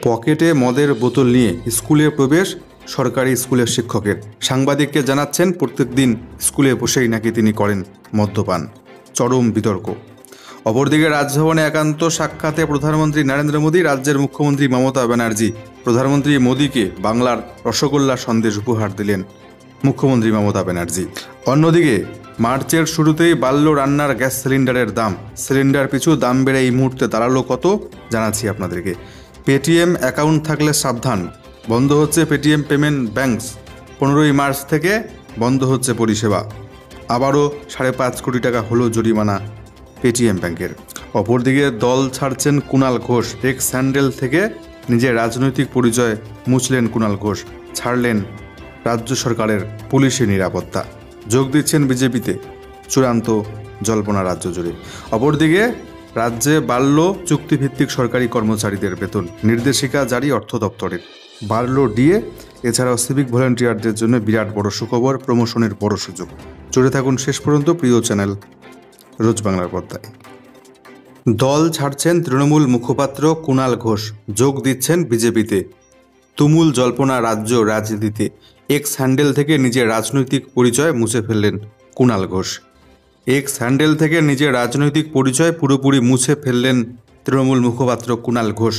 পকেটে মদের বোতল নিয়ে স্কুলে প্রবেশ সরকারি স্কুলের শিক্ষকের। সাংবাদিককে জানাচ্ছেন প্রত্যেকদিন স্কুলে বসেই নাকি তিনি করেন মদ্যপান। চরম বিতর্ক। অপরদিকে রাজভবনে একান্ত সাক্ষাতে প্রধানমন্ত্রী নরেন্দ্র মোদী, রাজ্যের মুখ্যমন্ত্রী মমতা ব্যানার্জি। প্রধানমন্ত্রী মোদীকে বাংলার রসগোল্লা সন্দেশ উপহার দিলেন মুখ্যমন্ত্রী মমতা ব্যানার্জি। অন্যদিকে মার্চের শুরুতেই বাড়ল রান্নার গ্যাস সিলিন্ডারের দাম। সিলিন্ডার পিছু দাম বেড়ে এই মুহূর্তে দাঁড়ালো কত জানাচ্ছি আপনাদেরকে। পেটিএম অ্যাকাউন্ট থাকলে সাবধান, বন্ধ হচ্ছে পেটিএম পেমেন্ট ব্যাঙ্কস। 15ই মার্চ থেকে বন্ধ হচ্ছে পরিষেবা। আবারও 5.5 কোটি টাকা হলো জরিমানা পেটিএম ব্যাংকের। অপরদিকে দল ছাড়ছেন কুণাল ঘোষ। এক্স স্যান্ডেল থেকে নিজের রাজনৈতিক পরিচয় মুছলেন কুণাল ঘোষ। ছাড়লেন রাজ্য সরকারের পুলিশি নিরাপত্তা। যোগ দিচ্ছেন বিজেপিতে। চূড়ান্ত জল্পনা রাজ্য জুড়ে। অপরদিকে রাজ্যে বাড়ল চুক্তিভিত্তিক সরকারি কর্মচারীদের বেতন। নির্দেশিকা জারি অর্থ দপ্তরের। বাড়ল ডিএ। এছাড়াও সিভিক ভলেন্টিয়ারদের জন্য বিরাট বড় সুখবর, প্রমোশনের বড় সুযোগ। জুড়ে থাকুন শেষ পর্যন্ত প্রিয় চ্যানেল রোজ বাংলার পর্দায়। দল ছাড়ছেন তৃণমূল মুখপাত্র কুণাল ঘোষ। যোগ দিচ্ছেন বিজেপিতে। তুমুল জল্পনা রাজ্য রাজনীতিতে। এক্স হ্যান্ডেল থেকে নিজের রাজনৈতিক পরিচয় মুছে ফেললেন কুণাল ঘোষ। এক্স হ্যান্ডেল থেকে নিজের রাজনৈতিক পরিচয় পুরোপুরি মুছে ফেললেন তৃণমূল মুখপাত্র কুণাল ঘোষ।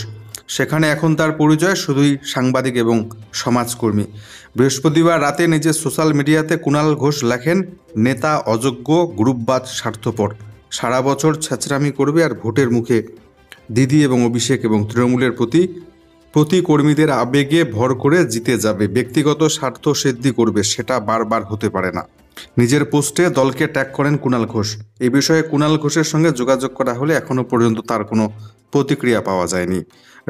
সেখানে এখন তার পরিচয় শুধুই সাংবাদিক এবং সমাজকর্মী। বৃহস্পতিবার রাতে নিজের সোশ্যাল মিডিয়াতে কুণাল ঘোষ লেখেন, নেতা অযোগ্য, গ্রুপবাদ, স্বার্থপর, সারা বছর ছ্যাঁচড়ামি করবে আর ভোটের মুখে দিদি এবং অভিষেক এবং তৃণমূলের প্রতি কর্মীদের আবেগে ভর করে জিতে যাবে। ব্যক্তিগত স্বার্থ সিদ্ধি করবে, সেটা বারবার হতে পারে না। নিজের পোস্টে দলকে ট্যাগ করেন কুণাল ঘোষ। এই বিষয়ে কুণাল ঘোষের সঙ্গে যোগাযোগ করা হলে এখনও পর্যন্ত তার কোনো প্রতিক্রিয়া পাওয়া যায়নি।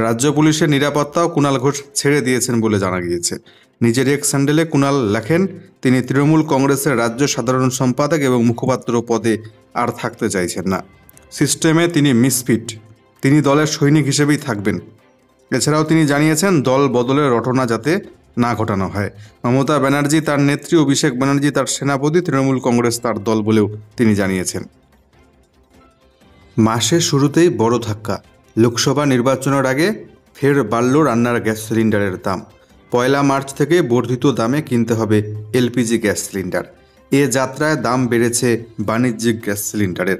রাজ্য পুলিশের নিরাপত্তাও কুণাল ঘোষ ছেড়ে দিয়েছেন বলে জানা গিয়েছে। নিজের এক্স হ্যান্ডেলে কুণাল লেখেন, তিনি তৃণমূল কংগ্রেসের রাজ্য সাধারণ সম্পাদক এবং মুখপাত্র পদে আর থাকতে চাইছেন না। সিস্টেমে তিনি মিসফিট, তিনি দলের সৈনিক হিসেবেই থাকবেন। এছাড়াও তিনি জানিয়েছেন, দল বদলের রটনা যাতে না ঘটানো হয়। মমতা ব্যানার্জি তার নেত্রী, অভিষেক ব্যানার্জি তার সেনাপতি, তৃণমূল কংগ্রেস তার দল বলেও তিনি জানিয়েছেন। মাসের শুরুতেই বড় ধাক্কা। লোকসভা নির্বাচনের আগে ফের বাড়ল রান্নার গ্যাস সিলিন্ডারের দাম। 1 মার্চ থেকে বর্ধিত দামে কিনতে হবে এলপিজি গ্যাস সিলিন্ডার। এ যাত্রায় দাম বেড়েছে বাণিজ্যিক গ্যাস সিলিন্ডারের।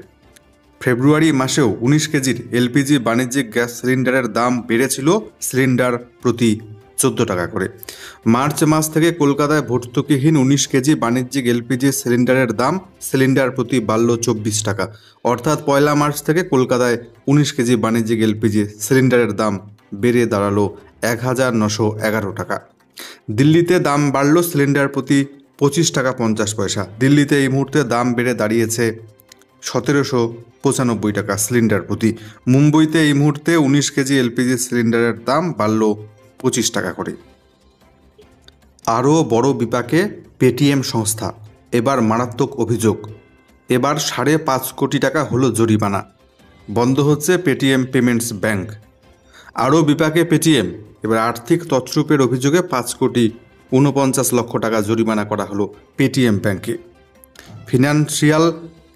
ফেব্রুয়ারি মাসেও 19 কেজির এলপিজি বাণিজ্যিক গ্যাস সিলিন্ডারের দাম বেড়েছিল সিলিন্ডার প্রতি 14 টাকা করে। মার্চ মাস থেকে কলকাতায় ভর্তুকিহীন 19 কেজি বাণিজ্যিক এলপিজি সিলিন্ডারের দাম সিলিন্ডার প্রতি বাড়ল 24 টাকা। অর্থাৎ 1 মার্চ থেকে কলকাতায় 19 কেজি বাণিজ্যিক এলপিজি সিলিন্ডারের দাম বেড়ে দাঁড়ালো 1911 টাকা। দিল্লিতে দাম বাড়ল সিলিন্ডার প্রতি 25 টাকা 50 পয়সা। দিল্লিতে এই মুহূর্তে দাম বেড়ে দাঁড়িয়েছে 1795 টাকা সিলিন্ডার প্রতি। মুম্বইতে এই মুহূর্তে 19 কেজি এলপিজি সিলিন্ডারের দাম বাড়ল 25 টাকা করে। আরও বড় বিপাকে পেটিএম সংস্থা। এবার মারাত্মক অভিযোগ। এবার 5.5 কোটি টাকা হলো জরিমানা। বন্ধ হচ্ছে পেটিএম পেমেন্টস ব্যাংক। আরও বিপাকে পেটিএম। এবার আর্থিক তছরূপের অভিযোগে 5.49 লক্ষ টাকা জরিমানা করা হলো পেটিএম ব্যাংকে। ফিনান্সিয়াল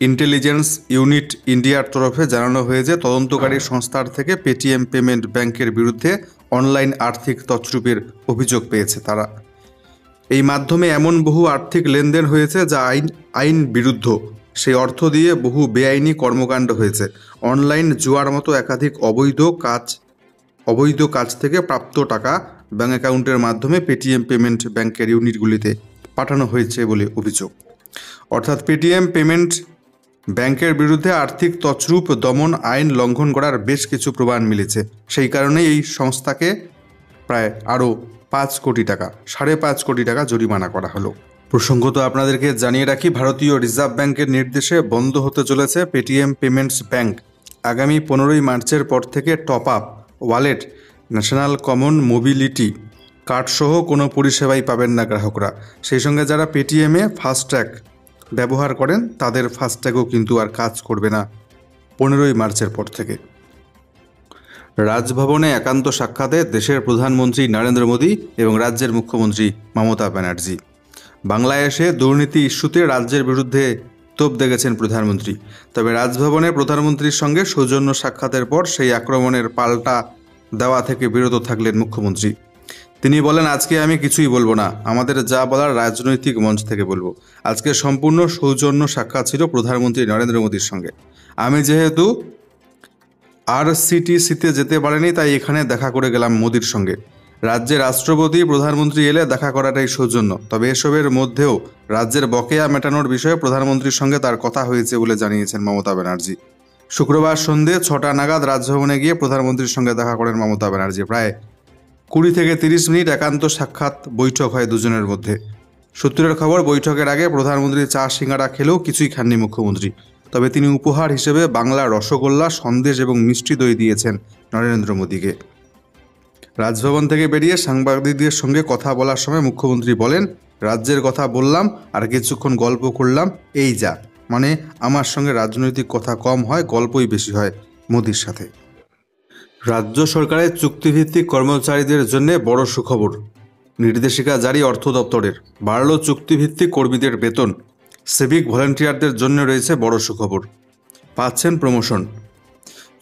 ইন্টেলিজেন্স ইউনিট ইন্ডিয়ার তরফে জানানো হয়েছে, তদন্তকারী সংস্থার থেকে পেটিএম পেমেন্ট ব্যাংকের বিরুদ্ধে অনলাইন আর্থিক তছরূপের অভিযোগ পেয়েছে তারা। এই মাধ্যমে এমন বহু আর্থিক লেনদেন হয়েছে যা আইন বিরুদ্ধ। সেই অর্থ দিয়ে বহু বেআইনি কর্মকাণ্ড হয়েছে। অনলাইন জুয়ার মতো একাধিক অবৈধ কাজ থেকে প্রাপ্ত টাকা ব্যাঙ্ক অ্যাকাউন্টের মাধ্যমে পেটিএম পেমেন্ট ব্যাংকের ইউনিটগুলিতে পাঠানো হয়েছে বলে অভিযোগ। অর্থাৎ পেটিএম পেমেন্ট ব্যাংকের বিরুদ্ধে আর্থিক তছরূপ দমন আইন লঙ্ঘন করার বেশ কিছু প্রমাণ মিলেছে। সেই কারণে এই সংস্থাকে প্রায় আরও 5 কোটি টাকা 5.5 কোটি টাকা জরিমানা করা হলো। প্রসঙ্গত আপনাদেরকে জানিয়ে রাখি, ভারতীয় রিজার্ভ ব্যাংকের নির্দেশে বন্ধ হতে চলেছে পেটিএম পেমেন্টস ব্যাংক। আগামী 15ই মার্চের পর থেকে top up, wallet, national common mobility কার্ডসহ কোনো পরিষেবাই পাবেন না গ্রাহকরা। সেই সঙ্গে যারা পেটিএমে ফাস্ট্যাগ ব্যবহার করেন তাদের ফাস্ট্যাগও কিন্তু আর কাজ করবে না 15ই মার্চের পর থেকে। রাজভবনে একান্ত সাক্ষাতে দেশের প্রধানমন্ত্রী নরেন্দ্র মোদী এবং রাজ্যের মুখ্যমন্ত্রী মমতা ব্যানার্জি। বাংলায় এসে দুর্নীতি ইস্যুতে রাজ্যের বিরুদ্ধে তোপ দেগেছেন প্রধানমন্ত্রী। তবে রাজভবনে প্রধানমন্ত্রীর সঙ্গে সৌজন্য সাক্ষাতের পর সেই আক্রমণের পাল্টা দেওয়া থেকে বিরত থাকলেন মুখ্যমন্ত্রী। তিনি বলেন, আজকে আমি কিছুই বলবো না, আমাদের যা বলার রাজনৈতিক মঞ্চ থেকে বলবো। আজকে সম্পূর্ণ সৌজন্য সাক্ষাৎ ছিল প্রধানমন্ত্রী নরেন্দ্র মোদীর সঙ্গে। আমি যেহেতু RCTCতে যেতে পারিনি, তাই এখানে দেখা করে গেলাম মোদীর সঙ্গে। রাজ্যের রাষ্ট্রপতি প্রধানমন্ত্রী এলে দেখা করাটাই সৌজন্য। তবে এসবের মধ্যেও রাজ্যের বকেয়া মেটানোর বিষয়ে প্রধানমন্ত্রীর সঙ্গে তার কথা হয়েছে বলে জানিয়েছেন মমতা ব্যানার্জি। শুক্রবার সন্ধে 6টা নাগাদ রাজভবনে গিয়ে প্রধানমন্ত্রীর সঙ্গে দেখা করেন মমতা ব্যানার্জি। প্রায় 20 থেকে 30 মিনিট একান্ত সাক্ষাৎ বৈঠক হয় দুজনের মধ্যে। সূত্রের খবর, বৈঠকের আগে প্রধানমন্ত্রী চা সিঙ্গাড়া খেলেও কিছুই খাননি মুখ্যমন্ত্রী। তবে তিনি উপহার হিসেবে বাংলা রসগোল্লা, সন্দেশ এবং মিষ্টি দই দিয়েছেন নরেন্দ্র মোদীকে। রাজভবন থেকে বেরিয়ে সাংবাদিকদের সঙ্গে কথা বলার সময় মুখ্যমন্ত্রী বলেন, রাজ্যের কথা বললাম আর কিছুক্ষণ গল্প করলাম, এই যা। মানে আমার সঙ্গে রাজনৈতিক কথা কম হয়, গল্পই বেশি হয় মোদীর সাথে। রাজ্য সরকারের চুক্তিভিত্তিক কর্মচারীদের জন্য বড় সুখবর। নির্দেশিকা জারি অর্থ দপ্তরের। বাড়ল চুক্তিভিত্তিক কর্মীদের বেতন। সিভিক ভলেন্টিয়ারদের জন্য রয়েছে বড় সুখবর, পাচ্ছেন প্রমোশন।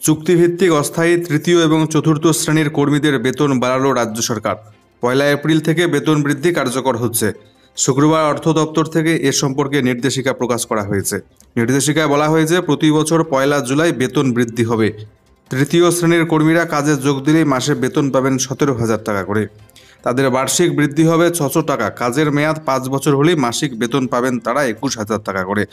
চুক্তিভিত্তিক অস্থায়ী তৃতীয় এবং চতুর্থ শ্রেণীর কর্মীদের বেতন বাড়ালো রাজ্য সরকার। 1 এপ্রিল থেকে বেতন বৃদ্ধি কার্যকর হচ্ছে। শুক্রবার অর্থ দপ্তর থেকে এ সম্পর্কে নির্দেশিকা প্রকাশ করা হয়েছে। নির্দেশিকায় বলা হয়েছে, প্রতি বছর 1 জুলাই বেতন বৃদ্ধি হবে। তৃতীয় শ্রেণীর কর্মীরা কাজে যোগ দিলেই মাসে বেতন পাবেন 17,000 টাকা করে। তাদের বার্ষিক বৃদ্ধি হবে 600 টাকা। কাজের মেয়াদ 5 বছর হলেই মাসিক বেতন পাবেন তারা 21,000 টাকা করে।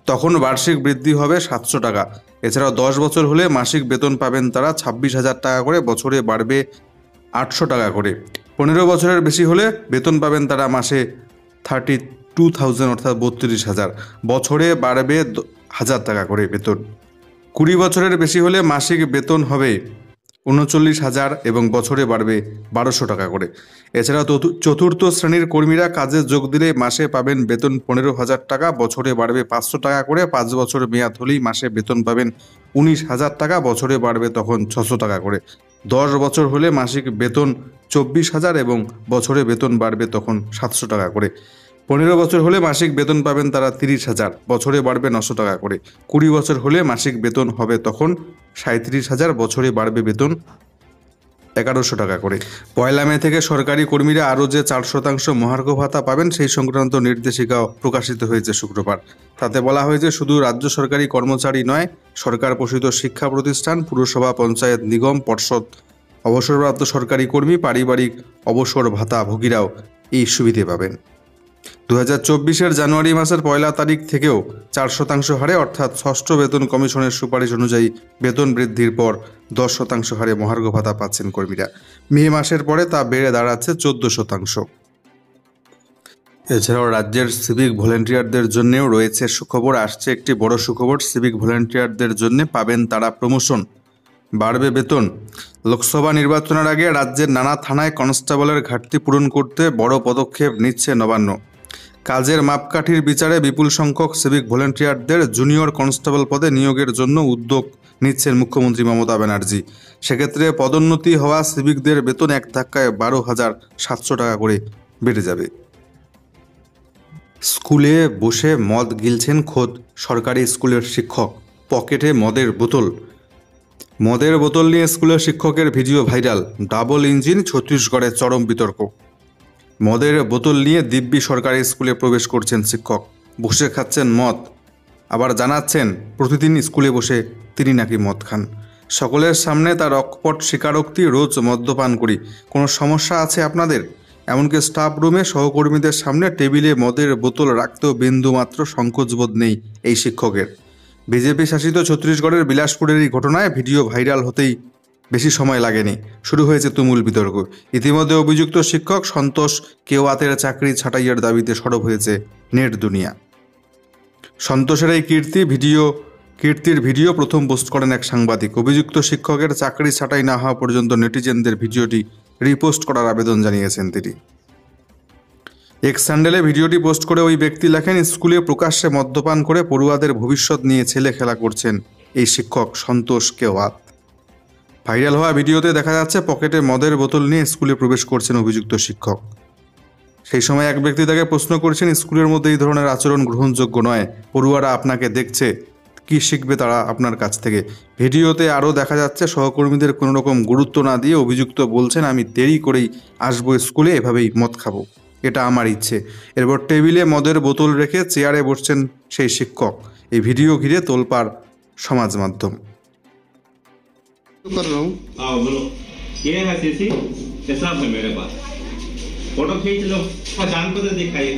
তখন বার্ষিক বৃদ্ধি হবে 700 টাকা। এছাড়াও 10 বছর হলে মাসিক বেতন পাবেন তারা 26,000 টাকা করে, বছরে বাড়বে 800 টাকা করে। 15 বছরের বেশি হলে বেতন পাবেন তারা মাসে 32,000 অর্থাৎ 32,000, বছরে বাড়বে 1,000 টাকা করে বেতন। 20 বছরের বেশি হলে মাসিক বেতন হবে 39,000 এবং বছরে বাড়বে 1,200 টাকা করে। এছাড়া চতুর্থ শ্রেণীর কর্মীরা কাজে যোগ দিলে মাসে পাবেন বেতন 15,000 টাকা, বছরে বাড়বে 500 টাকা করে। 5 বছর মেয়াদ হলেই মাসে বেতন পাবেন 19,000 টাকা, বছরে বাড়বে তখন 600 টাকা করে। 10 বছর হলে মাসিক বেতন 24,000 এবং বছরে বেতন বাড়বে তখন 700 টাকা করে। 15 বছর হলে মাসিক বেতন পাবেন তারা 30,000, বছরে বাড়বে 900 টাকা করে। 20 বছর হলে মাসিক বেতন হবে তখন 37,000, বছরে বাড়বে বেতন 1,100 টাকা করে। 1 মে থেকে সরকারি কর্মীরা আরও যে 4% মহার্ঘ ভাতা পাবেন সেই সংক্রান্ত নির্দেশিকাও প্রকাশিত হয়েছে শুক্রবার। তাতে বলা হয়েছে, শুধু রাজ্য সরকারি কর্মচারী নয়, সরকার পোষিত শিক্ষা প্রতিষ্ঠান, পুরসভা, পঞ্চায়েত, নিগম, পর্ষদ, অবসরপ্রাপ্ত সরকারি কর্মী, পারিবারিক অবসর ভাতাভোগীরাও এই সুবিধে পাবেন। 2024-এর জানুয়ারি মাসের 1 তারিখ থেকেও 4% হারে অর্থাৎ ষষ্ঠ বেতন কমিশনের সুপারিশ অনুযায়ী বেতন বৃদ্ধির পর 10% হারে মহার্ঘ ভাতা পাচ্ছেন কর্মীরা। মে মাসের পরে তা বেড়ে দাঁড়াচ্ছে 14%। এছাড়াও রাজ্যের সিভিক ভলেন্টিয়ারদের জন্যও রয়েছে সুখবর। আসছে একটি বড় সুখবর, সিভিক ভলেন্টিয়ারদের জন্য পাবেন তারা প্রমোশন, বাড়বে বেতন। লোকসভা নির্বাচনের আগে রাজ্যের নানা থানায় কনস্টেবলের ঘাটতি পূরণ করতে বড় পদক্ষেপ নিচ্ছে নবান্ন। কাজের মাপকাঠির বিচারে বিপুল সংখ্যক সিভিক ভলেন্টিয়ারদের জুনিয়র কনস্টেবল পদে নিয়োগের জন্য উদ্যোগ নিচ্ছেন মুখ্যমন্ত্রী মমতা ব্যানার্জি। সেক্ষেত্রে পদোন্নতি হওয়া সিভিকদের বেতন এক ধাক্কায় 12,700 টাকা করে বেড়ে যাবে। স্কুলে বসে মদ গিলছেন খোদ সরকারি স্কুলের শিক্ষক, পকেটে মদের বোতল। মদের বোতল নিয়ে স্কুলের শিক্ষকের ভিডিও ভাইরাল। ডাবল ইঞ্জিন, ছত্তিশগড়ে চরম বিতর্ক। মদের বোতল নিয়ে দিব্যি সরকারি স্কুলে প্রবেশ করছেন শিক্ষক, বসে খাচ্ছেন মদ, আবার জানাচ্ছেন প্রতিদিন স্কুলে বসে তিনি নাকি মদ খান। সকলের সামনে তার অকপট স্বীকারোক্তি, রোজ মদ্যপান করি, কোনো সমস্যা আছে আপনাদের? এমনকি স্টাফ রুমে সহকর্মীদের সামনে টেবিলে মদের বোতল রাখতেও বিন্দুমাত্র সংকোচবোধ নেই এই শিক্ষকের। বিজেপি শাসিত ছত্তিশগড়ের বিলাসপুরের এই ঘটনায় ভিডিও ভাইরাল হতেই বেশি সময় লাগেনি, শুরু হয়েছে তুমুল বিতর্ক। ইতিমধ্যে অভিযুক্ত শিক্ষক সন্তোষ কেওয়াতের চাকরি ছাঁটাইয়ের দাবিতে সরব হয়েছে নেট দুনিয়া। সন্তোষের এই কীর্তির ভিডিও প্রথম পোস্ট করেন এক সাংবাদিক। অভিযুক্ত শিক্ষকের চাকরি ছাঁটাই না হওয়া পর্যন্ত নেটিজেনদের ভিডিওটি রিপোস্ট করার আবেদন জানিয়েছেন তিনি। এক্স হ্যান্ডেলে ভিডিওটি পোস্ট করে ওই ব্যক্তি লেখেন, স্কুলে প্রকাশ্যে মদ্যপান করে পড়ুয়াদের ভবিষ্যৎ নিয়ে ছেলে খেলা করছেন এই শিক্ষক সন্তোষ কেওয়াত। ভাইরাল হওয়া ভিডিওতে দেখা যাচ্ছে পকেটে মদের বোতল নিয়ে স্কুলে প্রবেশ করছেন অভিযুক্ত শিক্ষক। সেই সময় এক ব্যক্তি তাকে প্রশ্ন করছেন, স্কুলের মধ্যে এই ধরনের আচরণ গ্রহণযোগ্য নয়, পড়ুয়ারা আপনাকে দেখছে, কি শিখবে তারা আপনার কাছ থেকে? ভিডিওতে আরও দেখা যাচ্ছে সহকর্মীদের কোনো রকম গুরুত্ব না দিয়ে অভিযুক্ত বলছেন, আমি দেরি করেই আসবো স্কুলে, এভাবেই মদ খাবো, এটা আমার ইচ্ছে। এরপর টেবিলে মদের বোতল রেখে চেয়ারে বসছেন সেই শিক্ষক। এই ভিডিও ঘিরে তোলপাড় সমাজ মাধ্যম। कर रहा हूँ। हाँ बोलो। ये है सीसी, ये सब है मेरे पास। फोटो खींच लो और जान को तो दिखाइए।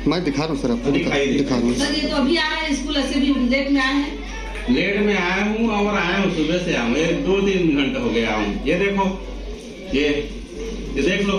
मैं दिखा रहा हूँ सर आपको, दिखाइए, दिखा रहा हूँ। सर ये तो अभी आ रहे हैं स्कूल से भी लेट में आए हैं। लेट में आया हूँ और आया हूँ सुबह से आया हूँ, 2-3 घंटे हो गया हूँ। ये देखो, ये देख लो।